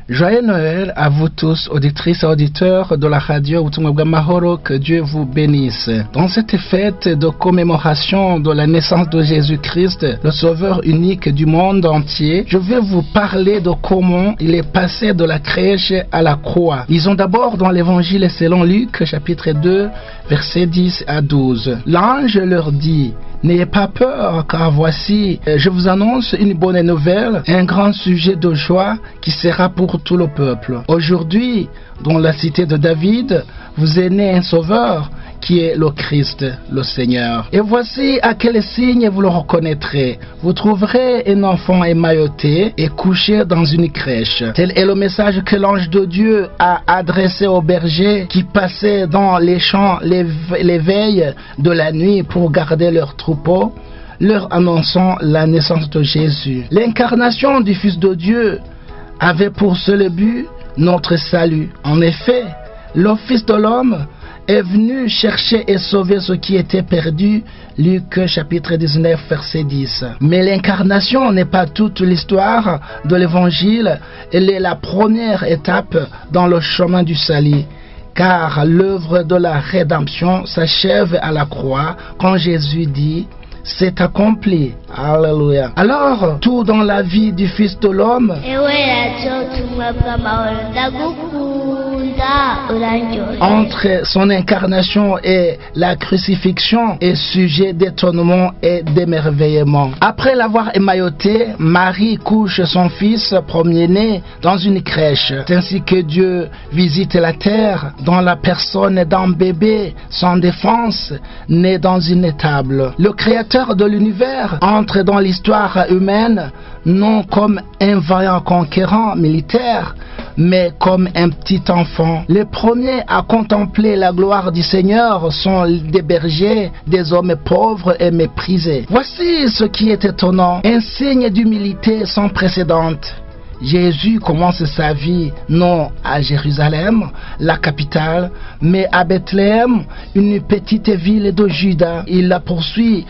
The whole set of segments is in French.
Joyeux Noël à vous tous, auditrices et auditeurs de la radio Utumwa Mahoro, que Dieu vous bénisse. Dans cette fête de commémoration de la naissance de Jésus-Christ, le Sauveur unique du monde entier, je vais vous parler de comment il est passé de la crèche à la croix. Lisons d'abord dans l'évangile selon Luc, chapitre 2, versets 10 à 12. L'ange leur dit: n'ayez pas peur, car voici, je vous annonce une bonne nouvelle, un grand sujet de joie qui sera pour tout le peuple. Aujourd'hui, dans la cité de David, vous est né un sauveur qui est le Christ, le Seigneur. Et voici à quel signe vous le reconnaîtrez. Vous trouverez un enfant émailloté et couché dans une crèche. Tel est le message que l'ange de Dieu a adressé aux bergers qui passaient dans les champs les veilles de la nuit pour garder leurs troupeaux, leur annonçant la naissance de Jésus. L'incarnation du Fils de Dieu avait pour seul but notre salut. En effet, le Fils de l'homme est venu chercher et sauver ce qui était perdu. Luc chapitre 19 verset 10. Mais l'incarnation n'est pas toute l'histoire de l'évangile, elle est la première étape dans le chemin du salut. Car l'œuvre de la rédemption s'achève à la croix quand Jésus dit: c'est accompli. Alléluia. Alors, tout dans la vie du Fils de l'homme entre son incarnation et la crucifixion est sujet d'étonnement et d'émerveillement. Après l'avoir émailloté, Marie couche son fils premier-né dans une crèche. C'est ainsi que Dieu visite la terre dans la personne d'un bébé sans défense, né dans une étable. Le Créateur de l'univers entre dans l'histoire humaine non comme un vaillant conquérant militaire, mais comme un petit enfant. Les premiers à contempler la gloire du Seigneur sont des bergers, des hommes pauvres et méprisés. Voici ce qui est étonnant, un signe d'humilité sans précédent. Jésus commence sa vie non à Jérusalem, la capitale, mais à Bethléem, une petite ville de Juda. Il la poursuit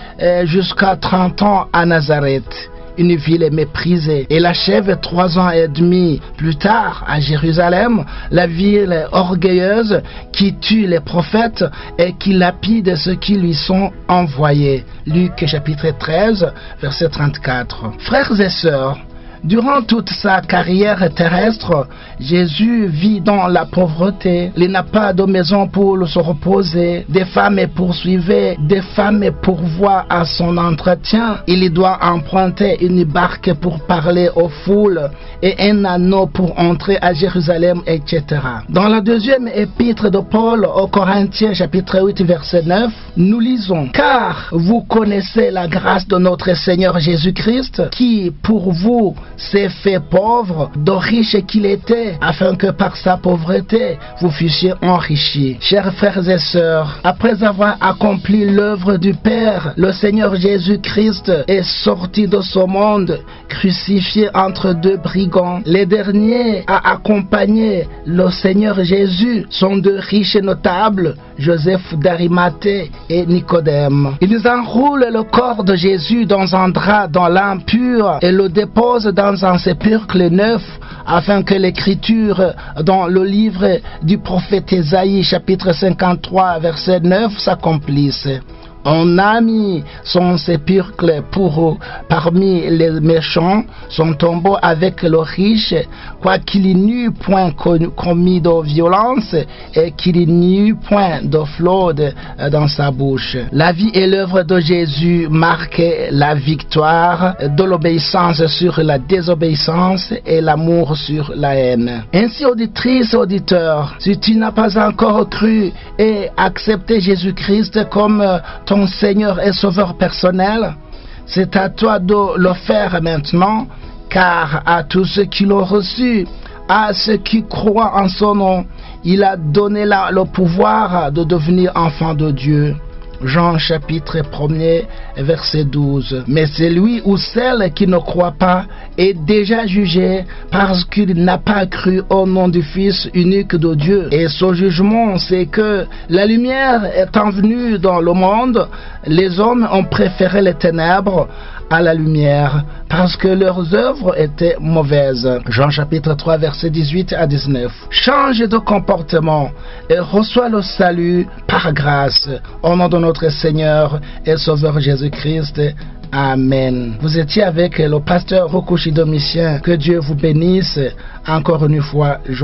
jusqu'à 30 ans à Nazareth, une ville méprisée. Il achève 3 ans et demi plus tard à Jérusalem, la ville orgueilleuse qui tue les prophètes et qui lapide ceux qui lui sont envoyés. Luc chapitre 13, verset 34. Frères et sœurs, durant toute sa carrière terrestre, Jésus vit dans la pauvreté. Il n'a pas de maison pour se reposer. Des femmes poursuivaient, des femmes pourvoient à son entretien. Il doit emprunter une barque pour parler aux foules et un anneau pour entrer à Jérusalem, etc. Dans la deuxième épître de Paul aux Corinthiens, chapitre 8, verset 9, nous lisons: car vous connaissez la grâce de notre Seigneur Jésus-Christ, qui pour vous s'est fait pauvre, de riche qu'il était, afin que par sa pauvreté vous fussiez enrichis. Chers frères et sœurs, après avoir accompli l'œuvre du Père, le Seigneur Jésus-Christ est sorti de ce monde, crucifié entre deux brigands. Les derniers à accompagner le Seigneur Jésus sont deux riches notables, Joseph d'Arimathée et Nicodème. Ils enroulent le corps de Jésus dans un drap dans l'impur et le déposent dans un sépulcre neuf, afin que l'écriture dans le livre du prophète Ésaïe chapitre 53 verset 9 s'accomplisse. On a mis son sépulcre parmi les méchants, son tombeau avec le riche, quoiqu'il n'eût point commis de violence et qu'il n'y eût point de fraude dans sa bouche. La vie et l'œuvre de Jésus marquent la victoire de l'obéissance sur la désobéissance et l'amour sur la haine. Ainsi, auditrice, auditeur, si tu n'as pas encore cru et accepté Jésus-Christ comme ton Seigneur et Sauveur personnel, c'est à toi de le faire maintenant, car à tous ceux qui l'ont reçu, à ceux qui croient en son nom, il a donné le pouvoir de devenir enfants de Dieu. Jean chapitre 1er, verset 12. Mais celui ou celle qui ne croit pas est déjà jugé parce qu'il n'a pas cru au nom du Fils unique de Dieu. Et son jugement, c'est que la lumière étant venue dans le monde, les hommes ont préféré les ténèbres à la lumière parce que leurs œuvres étaient mauvaises. Jean chapitre 3 verset 18 à 19. Change de comportement et reçois le salut par grâce au nom de notre Seigneur et Sauveur Jésus-Christ. Amen. Vous étiez avec le pasteur Roku Chidomicien. Que Dieu vous bénisse encore une fois.